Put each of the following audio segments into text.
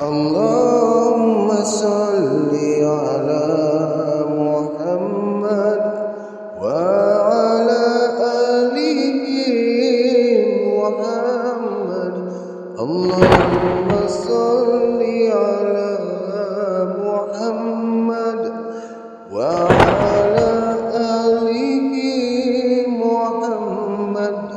Allahumma salli ala Muhammad wa ala alihi Muhammad. Allahumma salli ala Muhammad wa ala alihi Muhammad.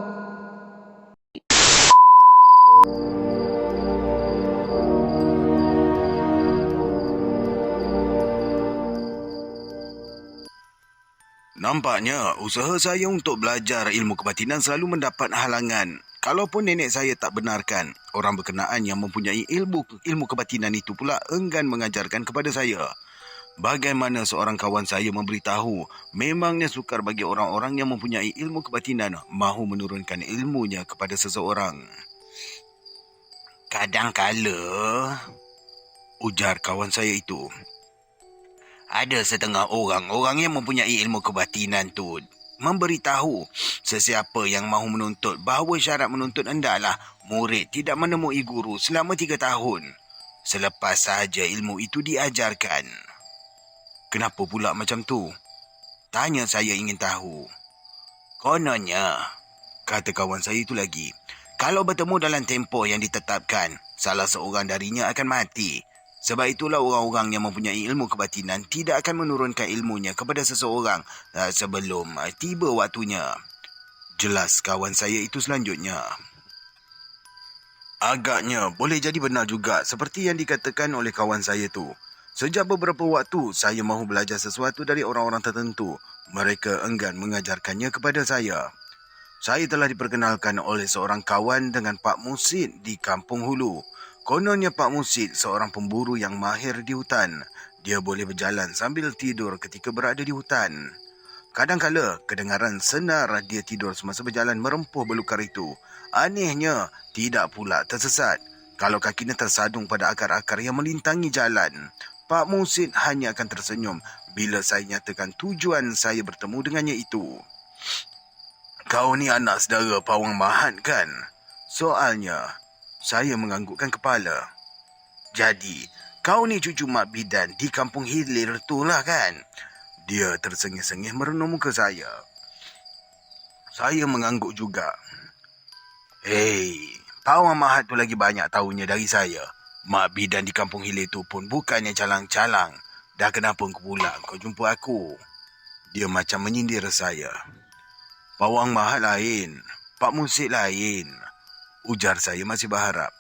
Nampaknya usaha saya untuk belajar ilmu kebatinan selalu mendapat halangan. Kalaupun nenek saya tak benarkan, orang berkenaan yang mempunyai ilmu kebatinan itu pula enggan mengajarkan kepada saya. Bagaimana seorang kawan saya memberitahu, memangnya sukar bagi orang-orang yang mempunyai ilmu kebatinan mahu menurunkan ilmunya kepada seseorang. Kadang-kala, ujar kawan saya itu, ada setengah orang yang mempunyai ilmu kebatinan tu memberitahu sesiapa yang mahu menuntut bahawa syarat menuntut hendaklah murid tidak menemui guru selama 3 tahun. Selepas sahaja ilmu itu diajarkan. Kenapa pula macam tu? Tanya saya ingin tahu. Kononnya, kata kawan saya itu lagi, kalau bertemu dalam tempoh yang ditetapkan, salah seorang darinya akan mati. Sebab itulah orang-orang yang mempunyai ilmu kebatinan tidak akan menurunkan ilmunya kepada seseorang sebelum tiba waktunya. Jelas kawan saya itu selanjutnya. Agaknya boleh jadi benar juga seperti yang dikatakan oleh kawan saya tu. Sejak beberapa waktu saya mahu belajar sesuatu dari orang-orang tertentu, mereka enggan mengajarkannya kepada saya. Saya telah diperkenalkan oleh seorang kawan dengan Pak Musid di Kampung Hulu. Kononnya Pak Musid seorang pemburu yang mahir di hutan. Dia boleh berjalan sambil tidur ketika berada di hutan. Kadang-kala kedengaran senar dia tidur semasa berjalan merempuh belukar itu. Anehnya, tidak pula tersesat. Kalau kakinya tersadung pada akar-akar yang melintangi jalan, Pak Musid hanya akan tersenyum bila saya nyatakan tujuan saya bertemu dengannya itu. Kau ni anak saudara Pawang Mahat kan? Soalnya, saya menganggukkan kepala. Jadi, kau ni cucu Mak Bidan di Kampung Hilir tu lah kan? Dia tersengih-sengih merenung muka saya. Saya mengangguk juga. Hei, Pawang Mahat tu lagi banyak tahunya dari saya. Mak Bidan di Kampung Hilir tu pun bukannya calang-calang. Dah kenapa pula kau jumpa aku? Dia macam menyindir saya. Pawang Mahat lain, Pak Musid lain, ujar saya masih berharap.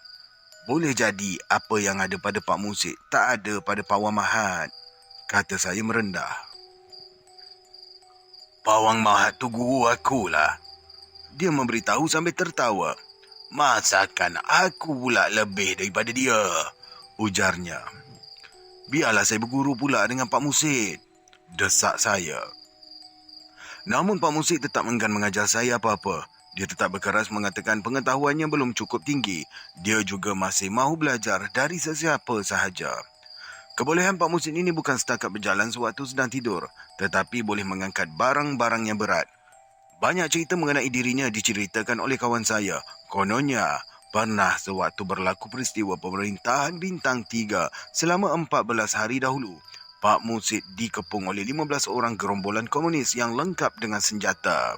Boleh jadi apa yang ada pada Pak Musid tak ada pada Pawang Mahat, kata saya merendah. Pawang Mahat tu guru akulah. Dia memberitahu sambil tertawa. Masakan aku pula lebih daripada dia, ujarnya. Biarlah saya berguru pula dengan Pak Musid, desak saya. Namun Pak Musid tetap enggan mengajar saya apa-apa. Dia tetap berkeras mengatakan pengetahuannya belum cukup tinggi. Dia juga masih mahu belajar dari sesiapa sahaja. Kebolehan Pak Musid ini bukan setakat berjalan sewaktu sedang tidur, tetapi boleh mengangkat barang-barang yang berat. Banyak cerita mengenai dirinya diceritakan oleh kawan saya. Kononnya, pernah sewaktu berlaku peristiwa pemerintahan Bintang 3 selama 14 hari dahulu. Pak Musid dikepung oleh 15 orang gerombolan komunis yang lengkap dengan senjata.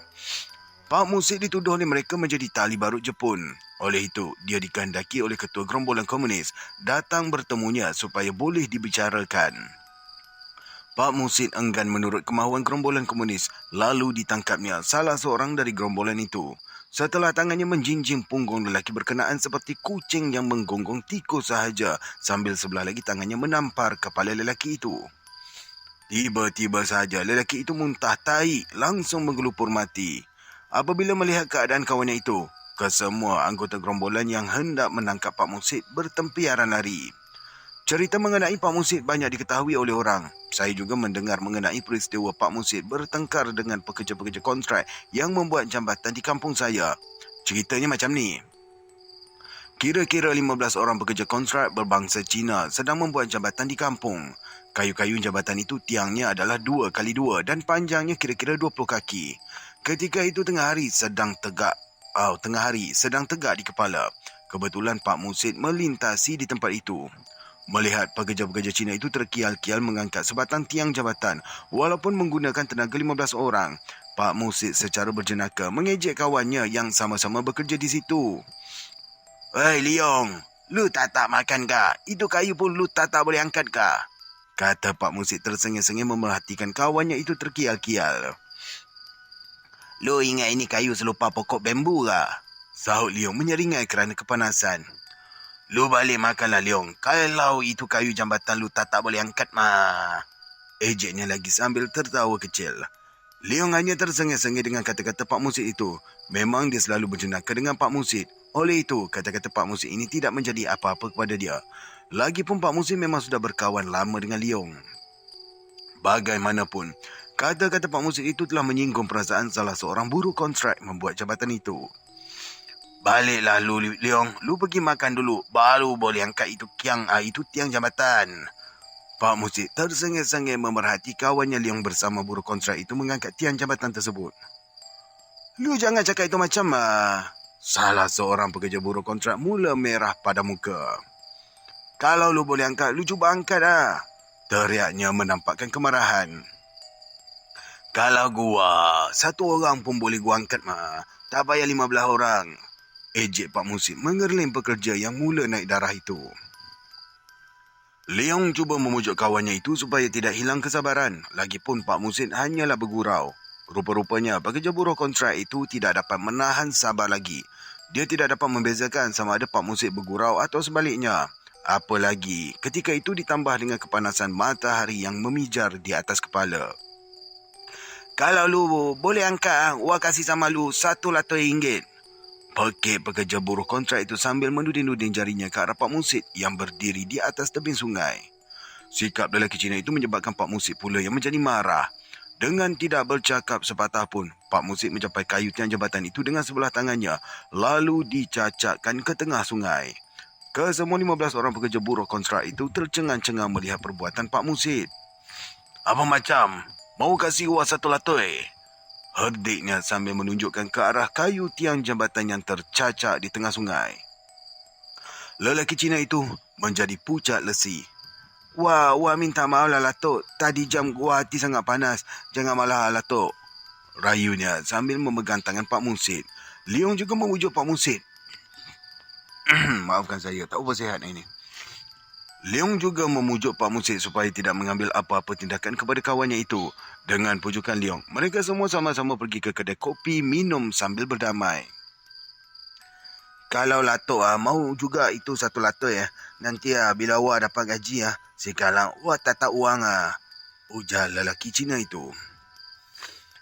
Pak Musid dituduh oleh mereka menjadi tali barut Jepun. Oleh itu, dia dikehendaki oleh ketua gerombolan komunis datang bertemunya supaya boleh dibicarakan. Pak Musid enggan menurut kemahuan gerombolan komunis, lalu ditangkapnya salah seorang dari gerombolan itu. Setelah tangannya menjinjing punggung lelaki berkenaan seperti kucing yang menggonggong tikus sahaja, sambil sebelah lagi tangannya menampar kepala lelaki itu. Tiba-tiba saja lelaki itu muntah tahi langsung menggelupur mati. Apabila melihat keadaan kawannya itu, kesemua anggota gerombolan yang hendak menangkap Pak Musid bertempiaran lari. Cerita mengenai Pak Musid banyak diketahui oleh orang. Saya juga mendengar mengenai peristiwa Pak Musid bertengkar dengan pekerja-pekerja kontrak yang membuat jambatan di kampung saya. Ceritanya macam ni. Kira-kira 15 orang pekerja kontrak berbangsa Cina sedang membuat jambatan di kampung. Kayu-kayu jambatan itu tiangnya adalah 2x2 dan panjangnya kira-kira 20 kaki. Ketika itu tengah hari sedang tegak di kepala. Kebetulan Pak Musid melintasi di tempat itu. Melihat pekerja-pekerja Cina itu terkial-kial mengangkat sebatang tiang jabatan walaupun menggunakan tenaga 15 orang, Pak Musid secara berjenaka mengejek kawannya yang sama-sama bekerja di situ. "Hei Leong, lu tak makan kah? Itu kayu pun lu tak boleh angkat kah?" kata Pak Musid tersengih-sengih memerhatikan kawannya itu terkial-kial. "Lu ingat ini kayu selupa pokok bambu kah?" sahut Leong menyeringai kerana kepanasan. "Lu balik makanlah Leong. Kalau itu kayu jambatan lu tak boleh angkat mah." Ejeknya lagi sambil tertawa kecil. Leong hanya tersengih-sengih dengan kata-kata Pak Musid itu. Memang dia selalu berjenaka dengan Pak Musid. Oleh itu, kata-kata Pak Musid ini tidak menjadi apa-apa kepada dia. Lagipun Pak Musid memang sudah berkawan lama dengan Leong. Bagaimanapun, kata-kata Pak Musid itu telah menyinggung perasaan salah seorang buruh kontrak membuat jabatan itu. "Baliklah lu Leong, lu pergi makan dulu, baru boleh angkat itu tiang jambatan." Pak Musid tersengih-sengih memerhati kawannya Leong bersama buruh kontrak itu mengangkat tiang jambatan tersebut. "Lu jangan cakap itu macam salah seorang pekerja buruh kontrak mula merah pada muka. "Kalau lu boleh angkat, lu cuba angkat lah," teriaknya menampakkan kemarahan. "Kalau gua, satu orang pun boleh gua angkat mah, tak payah 15 orang," ejek Pak Musid mengerling pekerja yang mula naik darah itu. Leong cuba memujuk kawannya itu supaya tidak hilang kesabaran. Lagipun Pak Musid hanyalah bergurau. Rupa-rupanya pekerja buruh kontrak itu tidak dapat menahan sabar lagi. Dia tidak dapat membezakan sama ada Pak Musid bergurau atau sebaliknya. Apalagi ketika itu ditambah dengan kepanasan matahari yang memijar di atas kepala. "Kalau lu boleh angkat, gua kasih sama lu RM100," pekik pekerja buruh kontrak itu sambil menuding-nuding jarinya ke arah Pak Musid yang berdiri di atas tebing sungai. Sikap lelaki Cina itu menyebabkan Pak Musid pula yang menjadi marah. Dengan tidak bercakap sepatah pun, Pak Musid mencapai kayu tiang jambatan itu dengan sebelah tangannya, lalu dicacakkan ke tengah sungai. Kesemua 15 orang pekerja buruh kontrak itu tercengang-cengang melihat perbuatan Pak Musid. "Apa macam? Mau kasih gua RM100?" herdiknya sambil menunjukkan ke arah kayu tiang jambatan yang tercacak di tengah sungai. Lelaki Cina itu menjadi pucat lesi. Wah, minta maaf lah Latok. Tadi jam gua hati sangat panas. Jangan marah Latok," rayunya sambil memegang tangan Pak Musid. Leong juga memujuk Pak Musid. Maafkan saya, tak bersihat ini. Leong juga memujuk Pak Musid supaya tidak mengambil apa-apa tindakan kepada kawannya itu. Dengan pujukan Leong, mereka semua sama-sama pergi ke kedai kopi minum sambil berdamai. "Kalau Latok mau juga itu RM100 ya. Nanti bila awak dapat gaji sekarang awak tak uang ujar lelaki Cina itu.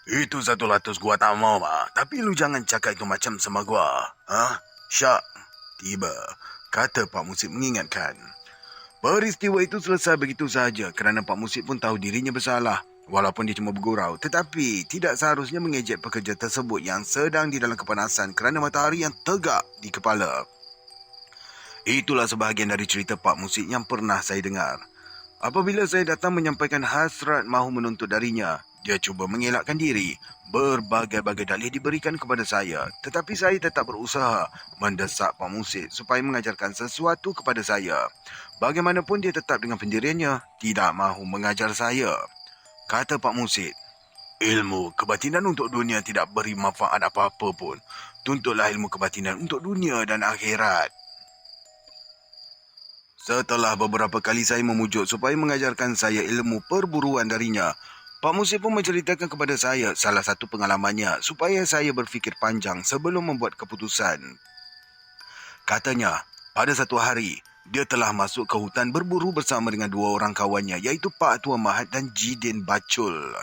"Itu RM100 gua tak mau tapi lu jangan cakap itu macam sama gua. Syak, tiba," kata Pak Musid mengingatkan. Peristiwa itu selesai begitu sahaja kerana Pak Musid pun tahu dirinya bersalah. Walaupun dia cuma bergurau, tetapi tidak seharusnya mengejek pekerja tersebut yang sedang di dalam kepanasan kerana matahari yang tegak di kepala. Itulah sebahagian dari cerita Pak Musid yang pernah saya dengar. Apabila saya datang menyampaikan hasrat mahu menuntut darinya, dia cuba mengelakkan diri. Berbagai-bagai dalih diberikan kepada saya, tetapi saya tetap berusaha mendesak Pak Musid supaya mengajarkan sesuatu kepada saya. Bagaimanapun dia tetap dengan pendiriannya, tidak mahu mengajar saya. Kata Pak Musid, "Ilmu kebatinan untuk dunia tidak beri manfaat apa-apa pun. Tuntutlah ilmu kebatinan untuk dunia dan akhirat." Setelah beberapa kali saya memujuk supaya mengajarkan saya ilmu perburuan darinya, Pak Musid pun menceritakan kepada saya salah satu pengalamannya supaya saya berfikir panjang sebelum membuat keputusan. Katanya, pada satu hari, dia telah masuk ke hutan berburu bersama dengan dua orang kawannya, iaitu Pak Tua Mahat dan Jidin Bacul.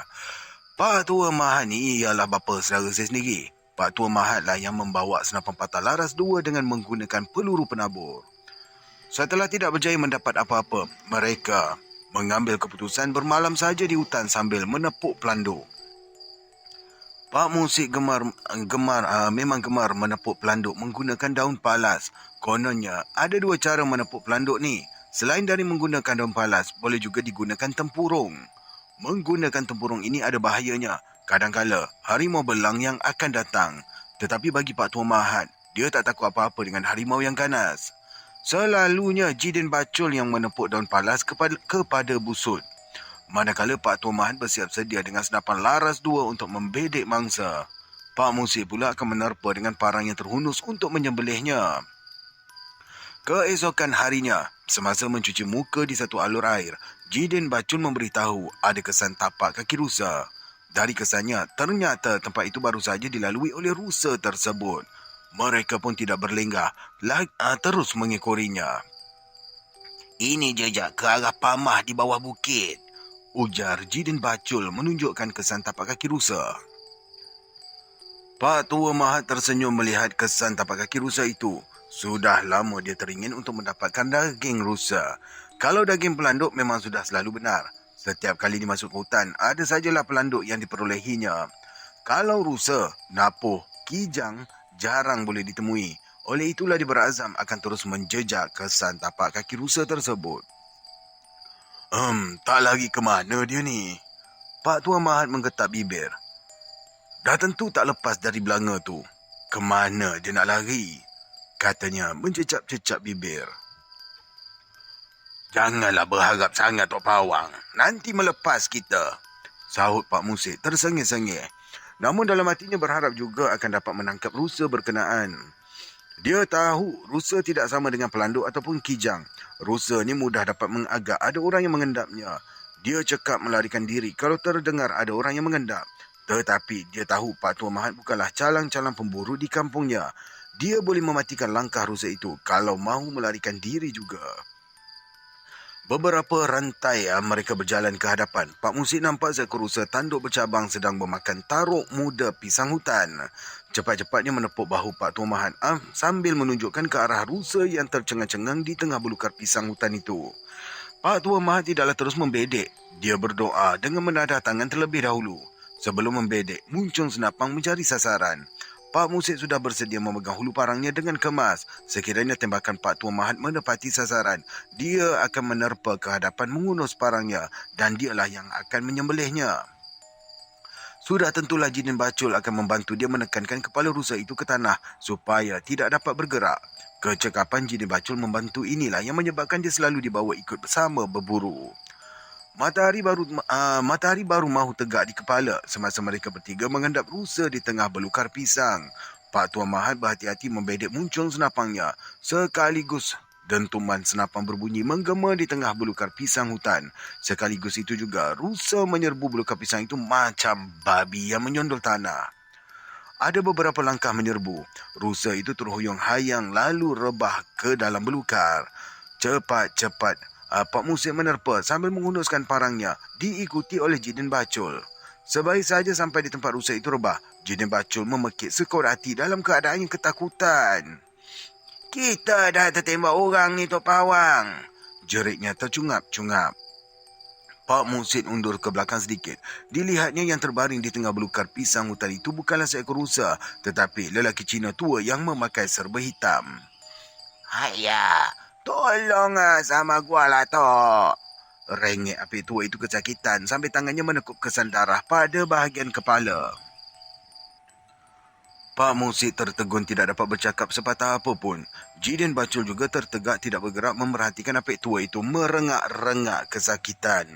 Pak Tua Mahat ni ialah bapa saudara saya sendiri. Pak Tua Mahat lah yang membawa senapan patah laras 2 dengan menggunakan peluru penabur. Setelah tidak berjaya mendapat apa-apa, mereka mengambil keputusan bermalam saja di hutan sambil menepuk pelanduk. Pak Musid memang gemar menepuk pelanduk menggunakan daun palas. Kononnya, ada 2 cara menepuk pelanduk ni. Selain dari menggunakan daun palas, boleh juga digunakan tempurung. Menggunakan tempurung ini ada bahayanya. Kadangkala, harimau belang yang akan datang. Tetapi bagi Pak Tua Mahat, dia tak takut apa-apa dengan harimau yang ganas. Selalunya Jidin Bacul yang menepuk daun palas kepada busut. Manakala Pak Tuan Mahat bersiap sedia dengan senapan laras dua untuk membedek mangsa. Pak Musid pula akan menerpa dengan parang yang terhunus untuk menyembelihnya. Keesokan harinya, semasa mencuci muka di satu alur air, Jidin Bacul memberitahu ada kesan tapak kaki rusa. Dari kesannya, ternyata tempat itu baru saja dilalui oleh rusa tersebut. Mereka pun tidak berlenggah, terus mengikorinya. Ini jejak ke arah pamah di bawah bukit, ujar Jidin Bacul menunjukkan kesan tapak kaki rusa. Pak Tua Mahat tersenyum melihat kesan tapak kaki rusa itu. Sudah lama dia teringin untuk mendapatkan daging rusa. Kalau daging pelanduk memang sudah selalu benar. Setiap kali dimasuk ke hutan, ada sajalah pelanduk yang diperolehinya. Kalau rusa, napuh, kijang, jarang boleh ditemui. Oleh itulah dia berazam akan terus menjejak kesan tapak kaki rusa tersebut. Tak lari ke mana dia ni? Pak Tuan Mahat menggetak bibir. Dah tentu tak lepas dari belanga tu. Kemana dia nak lari? Katanya mencecap-cecap bibir. Janganlah berharap sangat, Tok Pawang. Nanti melepas kita, sahut Pak Musid tersengih-sengih. Namun dalam hatinya berharap juga akan dapat menangkap rusa berkenaan. Dia tahu rusa tidak sama dengan pelanduk ataupun kijang. Rusa ni mudah dapat mengagak ada orang yang mengendapnya. Dia cekap melarikan diri kalau terdengar ada orang yang mengendap. Tetapi dia tahu Pak Tua Mahat bukanlah calang-calang pemburu di kampungnya. Dia boleh mematikan langkah rusa itu kalau mahu melarikan diri juga. Beberapa rantai mereka berjalan ke hadapan. Pak Musid nampak seekor rusa tanduk bercabang sedang memakan taruk muda pisang hutan. Cepat-cepatnya menepuk bahu Pak Tua Mahat sambil menunjukkan ke arah rusa yang tercengang-cengang di tengah belukar pisang hutan itu. Pak Tua Mahat tidaklah terus membedek. Dia berdoa dengan menadah tangan terlebih dahulu. Sebelum membedek, muncung senapang mencari sasaran. Pak Musid sudah bersedia memegang hulu parangnya dengan kemas. Sekiranya tembakan Pak Tua Mahat menepati sasaran, dia akan menerpa ke hadapan mengunus parangnya dan dialah yang akan menyembelihnya. Sudah tentulah Jidin Bacul akan membantu dia menekankan kepala rusa itu ke tanah supaya tidak dapat bergerak. Kecekapan Jidin Bacul membantu inilah yang menyebabkan dia selalu dibawa ikut bersama berburu. Matahari baru mahu tegak di kepala semasa mereka bertiga mengendap rusa di tengah belukar pisang. Pak Tuan Mahat berhati-hati membedek muncung senapangnya. Sekaligus dentuman senapang berbunyi menggema di tengah belukar pisang hutan. Sekaligus itu juga rusa menyerbu belukar pisang itu macam babi yang menyondol tanah. Ada beberapa langkah menyerbu. Rusa itu terhuyung hayang lalu rebah ke dalam belukar. Cepat-cepat Pak Musid menerpa sambil menghunuskan parangnya, diikuti oleh Jidin Bacul. Sebaik saja sampai di tempat rusa itu rebah, Jidin Bacul memekik sekuat hati dalam keadaan yang ketakutan. Kita dah tertembak orang ni, Tok Pawang, jeritnya tercungap-cungap. Pak Musid undur ke belakang sedikit. Dilihatnya yang terbaring di tengah belukar pisang hutan itu bukanlah seekor rusa, tetapi lelaki Cina tua yang memakai serba hitam. Ayah, tolong sama gua lah, Tok. Rengek api tua itu kesakitan sambil tangannya menekuk kesan darah pada bahagian kepala. Pak Musid tertegun tidak dapat bercakap sepatah apapun. Jidin Bacul juga tertegak tidak bergerak memerhatikan api tua itu merengak-rengak kesakitan.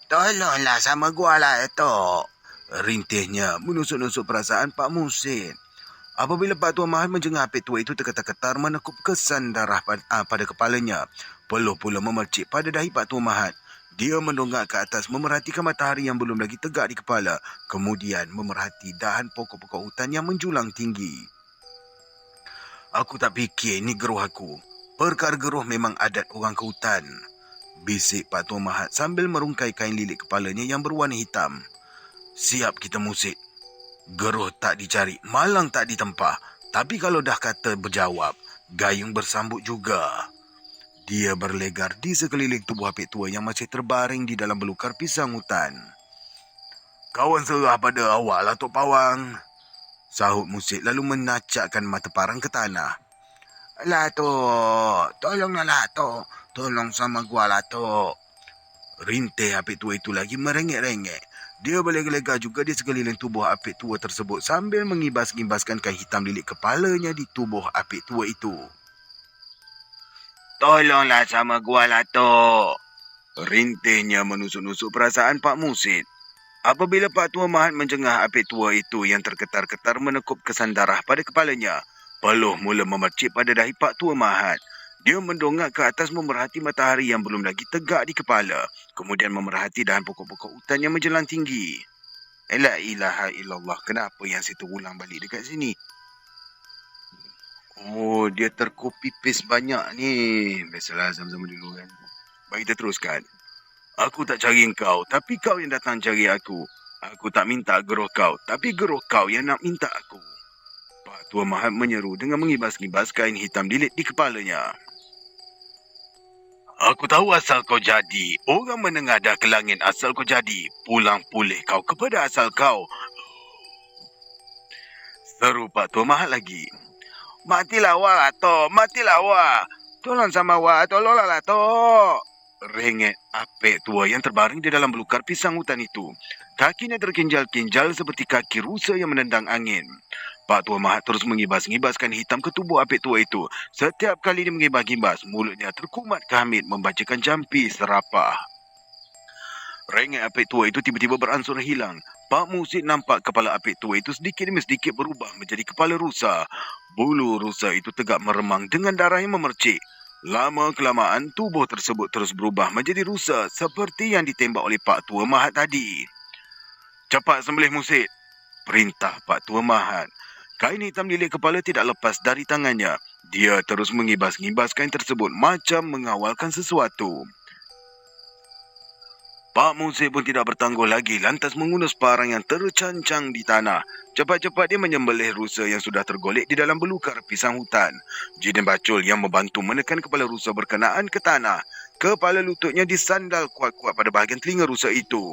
Tolonglah sama gua lah, Tok. Rintihnya menusuk-nusuk perasaan Pak Musid. Apabila Pak Tuan Mahat menjengah apik tua itu terketar-ketar menekup kesan darah pada kepalanya. Peluh pula memercik pada dahi Pak Tuan Mahat. Dia mendongak ke atas memerhatikan matahari yang belum lagi tegak di kepala. Kemudian memerhati dahan pokok-pokok hutan yang menjulang tinggi. Aku tak fikir ni geruh aku. Perkara geruh memang adat orang ke hutan, bisik Pak Tuan Mahat sambil merungkai kain lilit kepalanya yang berwarna hitam. Siap kita Musid. Geruh tak dicari, malang tak ditempah. Tapi kalau dah kata berjawab, gayung bersambut juga. Dia berlegar di sekeliling tubuh apik tua yang masih terbaring di dalam belukar pisang hutan. Kawan serah pada awak lah, Tok Pawang, sahut Musid lalu menacakkan mata parang ke tanah. Lah, Tok. Tolonglah lah, Tok. Tolong sama gua lah, Tok. Rintih apik tua itu lagi merengek-rengek. Dia berlega-lega juga di sekeliling tubuh apik tua tersebut sambil mengibas-ngibaskan kain hitam lilit kepalanya di tubuh apik tua itu. Tolonglah sama gua lah, Tok. Rintihnya menusuk-nusuk perasaan Pak Musid. Apabila Pak Tua Mahat menjengah apik tua itu yang terketar-ketar menekup kesan darah pada kepalanya, peluh mula memercik pada dahi Pak Tua Mahat. Dia mendongak ke atas memerhati matahari yang belum lagi tegak di kepala, kemudian memerhati dahan pokok-pokok hutan yang menjelang tinggi. La ilaha illallah, kenapa yang saya terulang balik dekat sini? Oh, dia terkopi paste banyak ni. Biasalah zaman-zaman dulu kan. Baik, kita teruskan. Aku tak cari kau, tapi kau yang datang cari aku. Aku tak minta geruh kau, tapi geruh kau yang nak minta aku. Pak Tua Mahat menyeru dengan mengibas-ngibas kain hitam dilit di kepalanya. Aku tahu asal kau jadi. Orang menengadah ke langit asal kau jadi. Pulang pulih kau kepada asal kau. Seru Pak Tua Mahat lagi. Matilah wah, Tok. Matilah wah. Tolong sama wah, tolonglah lah, Tok. Rengek apek tua yang terbaring di dalam belukar pisang hutan itu. Kakinya terkinjal-kinjal seperti kaki rusa yang menendang angin. Pak Tua Mahat terus mengibas-ngibaskan hitam ke tubuh apek tua itu. Setiap kali dia mengibas-ngibas, mulutnya terkumat kehamid membacakan jampi serapah. Rengek apek tua itu tiba-tiba beransur hilang. Pak Musid nampak kepala apek tua itu sedikit demi sedikit berubah menjadi kepala rusa. Bulu rusa itu tegak meremang dengan darah yang memercik. Lama-kelamaan, tubuh tersebut terus berubah menjadi rusa seperti yang ditembak oleh Pak Tua Mahat tadi. Cepat sembelih Musid, perintah Pak Tua Mahat. Kain hitam lilit kepala tidak lepas dari tangannya. Dia terus mengibas-ngibas kain tersebut macam mengawalkan sesuatu. Pak Musid pun tidak bertangguh lagi lantas mengunus parang yang tercancang di tanah. Cepat-cepat dia menyembelih rusa yang sudah tergolek di dalam belukar pisang hutan. Jin dan Bacul yang membantu menekan kepala rusa berkenaan ke tanah. Kepala lututnya disandal kuat-kuat pada bahagian telinga rusa itu.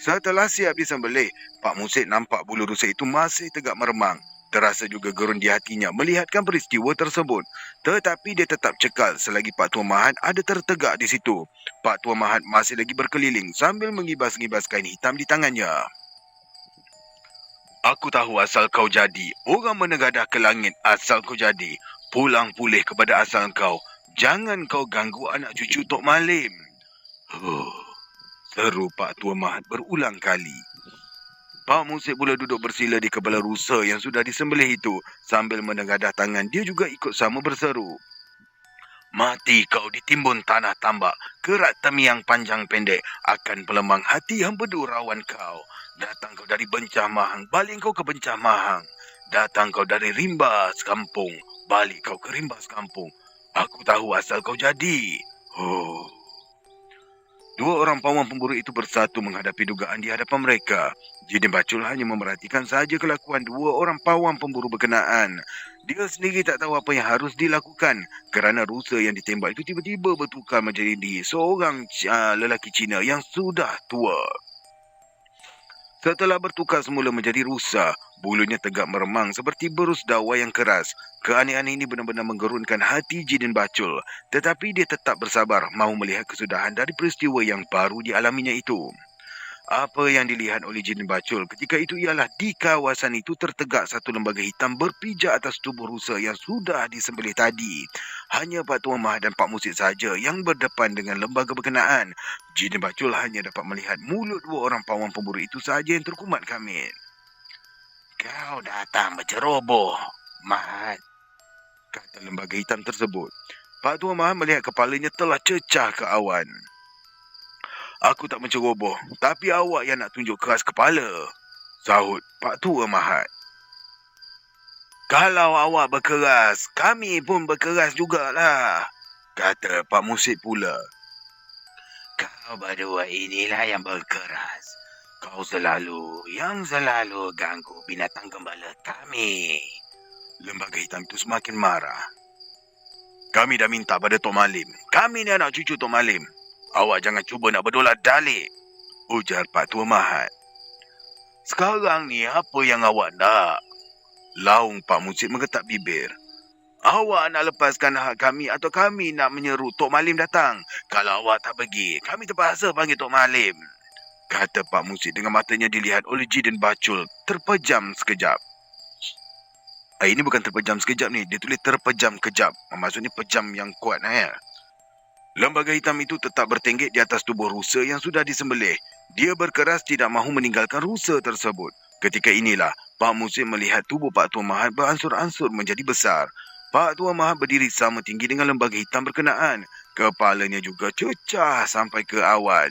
Setelah siap disembelih, Pak Musid nampak bulu rusa itu masih tegak meremang. Terasa juga gerun di hatinya melihatkan peristiwa tersebut. Tetapi dia tetap cekal selagi Pak Tua Mahat ada tertegak di situ. Pak Tua Mahat masih lagi berkeliling sambil mengibas-ngibas kain hitam di tangannya. Aku tahu asal kau jadi. Orang menegadah ke langit asal kau jadi. Pulang pulih kepada asal kau. Jangan kau ganggu anak cucu Tok Malim. Seru Pak Tua Mahat berulang kali. Pak Musid pula duduk bersila di kepala rusa yang sudah disembelih itu. Sambil menegadah tangan, dia juga ikut sama berseru. Mati kau ditimbun tanah tambak. Kerat temiang panjang pendek akan pelemang hati hempedu rawan kau. Datang kau dari Bencah Mahang, balik kau ke Bencah Mahang. Datang kau dari Rimbas Kampung, balik kau ke Rimbas Kampung. Aku tahu asal kau jadi. Dua orang pawang pemburu itu bersatu menghadapi dugaan di hadapan mereka. Jin Bacul hanya memerhatikan saja kelakuan dua orang pawang pemburu berkenaan. Dia sendiri tak tahu apa yang harus dilakukan kerana rusa yang ditembak itu tiba-tiba bertukar menjadi seorang lelaki Cina yang sudah tua. Setelah bertukar semula menjadi rusa, bulunya tegak meremang seperti berus dawa yang keras. Keanehan ini benar-benar menggerunkan hati Jin Bacul. Tetapi dia tetap bersabar mahu melihat kesudahan dari peristiwa yang baru dialaminya itu. Apa yang dilihat oleh Jin Bacul ketika itu ialah di kawasan itu tertegak satu lembaga hitam berpijak atas tubuh rusa yang sudah disembelih tadi. Hanya Pak Tua Mahat dan Pak Musid saja yang berdepan dengan lembaga berkenaan. Jin Bacul hanya dapat melihat mulut dua orang pawang pemburu itu saja yang terkumat kamit. Kau datang berceroboh, Mahat, kata lembaga hitam tersebut. Pak Tua Mahat melihat kepalanya telah cecah ke awan. Aku tak menceroboh, tapi awak yang nak tunjuk keras kepala, sahut Pak Tua Mahat. Kalau awak berkeras, kami pun berkeras jugalah, kata Pak Musid pula. Kau berdua inilah yang berkeras. Kau selalu ganggu binatang gembala kami. Lembaga hitam itu semakin marah. Kami dah minta pada Tok Malim. Kami ni anak cucu Tok Malim. Awak jangan cuba nak berdolat dalik, ujar Pak Tua Mahat. Sekarang ni apa yang awak nak? Laung Pak Musid menggetak bibir. Awak nak lepaskan hak kami atau kami nak menyeru Tok Malim datang? Kalau awak tak pergi, kami terpaksa panggil Tok Malim, kata Pak Musid dengan matanya dilihat oleh Jin Bacul terpejam sekejap. Ini bukan terpejam sekejap ni, dia tulis terpejam kejap. Maksudnya pejam yang kuat. Lembaga hitam itu tetap bertenggek di atas tubuh rusa yang sudah disembelih. Dia berkeras tidak mahu meninggalkan rusa tersebut. Ketika inilah, Pak Musin melihat tubuh Pak Tuan Mahat beransur-ansur menjadi besar. Pak Tuan Mahat berdiri sama tinggi dengan lembaga hitam berkenaan. Kepalanya juga cecah sampai ke awan.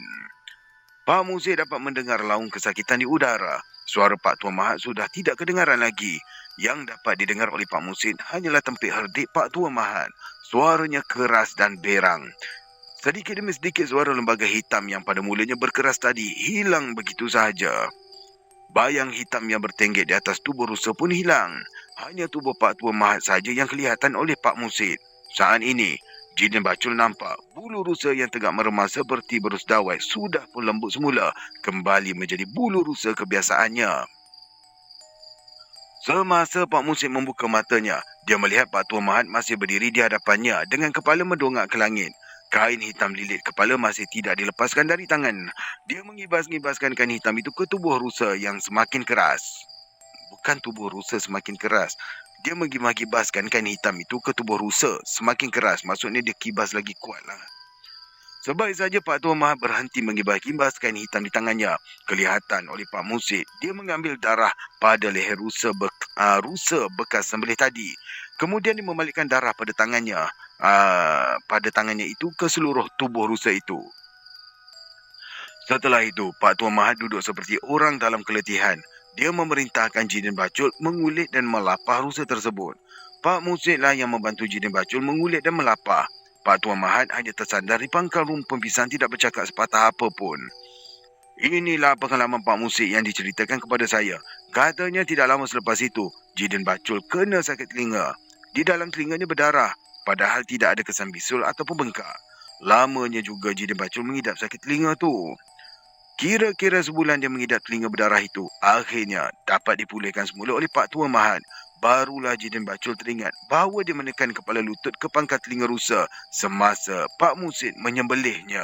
Pak Musin dapat mendengar laung kesakitan di udara. Suara Pak Tuan Mahat sudah tidak kedengaran lagi. Yang dapat didengar oleh Pak Musin hanyalah tempik herdik Pak Tuan Mahat. Suaranya keras dan berang. Sedikit demi sedikit suara lembaga hitam yang pada mulanya berkeras tadi hilang begitu sahaja. Bayang hitam yang bertenggek di atas tubuh rusa pun hilang. Hanya tubuh Pak Tuan Mahat saja yang kelihatan oleh Pak Musid. Saat ini, Jin dan Bacul nampak bulu rusa yang tegak meremas seperti berus dawai sudah pun lembut semula, kembali menjadi bulu rusa kebiasaannya. Semasa Pak Musid membuka matanya, dia melihat Pak Tuan Mahat masih berdiri di hadapannya dengan kepala mendongak ke langit. Kain hitam lilit kepala masih tidak dilepaskan dari tangan. Dia mengibas-ngibaskan kain hitam itu ke tubuh rusa yang semakin keras. Bukan tubuh rusa semakin keras. Dia mengibas-ngibaskan kain hitam itu ke tubuh rusa semakin keras. Maksudnya dia kibas lagi kuat lah. Sebaik saja Pak Tuan Mahat berhenti mengibas-ngibas kain hitam di tangannya. Kelihatan oleh Pak Musid, dia mengambil darah pada leher rusa bekas sembelih tadi. Kemudian dia membalikkan darah pada tangannya itu ke seluruh tubuh rusa itu. Setelah itu, Pak Tuan Mahat duduk seperti orang dalam keletihan. Dia memerintahkan Jin dan Bacul mengulit dan melapah rusa tersebut. Pak Musid lah yang membantu Jin dan Bacul mengulit dan melapah. Pak Tuan Mahat hanya tersandar di pangkal rumpun pisang tidak bercakap sepatah apa pun. Inilah pengalaman Pak Musid yang diceritakan kepada saya. Katanya tidak lama selepas itu, Jin dan Bacul kena sakit telinga. Di dalam telinganya berdarah, padahal tidak ada kesan bisul ataupun bengkak. Lamanya juga Jin dan Bacul mengidap sakit telinga tu. Kira-kira sebulan dia mengidap telinga berdarah itu. Akhirnya dapat dipulihkan semula oleh Pak Tuan Mahat. Barulah Jin dan Bacul teringat bahawa dia menekan kepala lutut ke pangkal telinga rusa semasa Pak Musid menyembelihnya.